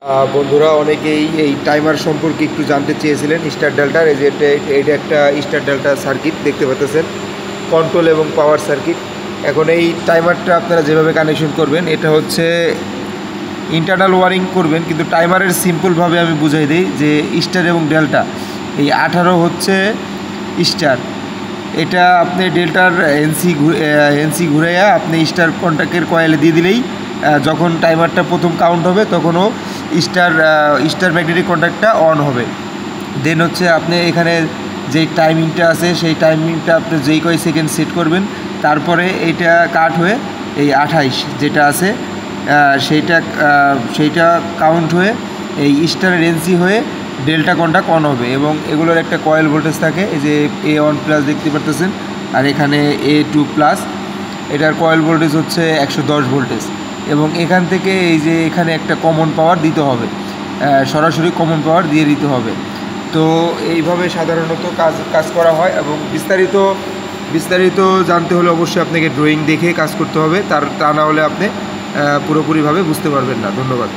বন্ধুরা অনেকেই এই টাইমার সম্পর্কে একটু জানতে চেয়েছিলেন। স্টার ডেল্টার এই যে এটা একটা স্টার ডেল্টা সার্কিট দেখতে পাচ্ছেন, কন্ট্রোল এবং পাওয়ার সার্কিট। এখন এই টাইমারটা আপনারা যেভাবে কানেকশন করবেন, এটা হচ্ছে ইন্টারনাল ওয়ারিং করবেন, কিন্তু টাইমারের সিম্পলভাবে আমি বুঝাই দিই যে স্টার এবং ডেল্টা, এই 18 হচ্ছে স্টার, এটা আপনি ডেল্টার এনসি ঘুরাইয়া আপনি স্টার কন্ট্যাক্টের কয়েলে দিয়ে দিলেই যখন টাইমারটা প্রথম কাউন্ট হবে তখনও স্টার ম্যাগনেটিক কন্ট্যাক্টটা অন হবে। দেন হচ্ছে আপনি এখানে যেই টাইমিংটা আছে সেই টাইমিংটা আপনি যেই কয় সেকেন্ড সেট করবেন, তারপরে এইটা কাট হয়ে এই 28 যেটা আছে সেইটা কাউন্ট হয়ে এই স্টারের এনসি হয়ে ডেল্টা কন্ট্যাক্ট অন হবে। এবং এগুলোর একটা কয়েল ভোল্টেজ থাকে, এই যে A1+ দেখতে পারতেছেন, আর এখানে A2+। এটার কয়েল ভোল্টেজ হচ্ছে 110 ভোল্টেজ। এবং এখান থেকে এই যে এখানে একটা কমন পাওয়ার দিতে হবে, সরাসরি কমন পাওয়ার দিয়ে দিতে হবে। তো এইভাবে সাধারণত কাজ করা হয়। এবং বিস্তারিত জানতে হলে অবশ্যই আপনাকে ড্রয়িং দেখে কাজ করতে হবে, তা না হলে আপনি পুরোপুরিভাবে বুঝতে পারবেন না। ধন্যবাদ।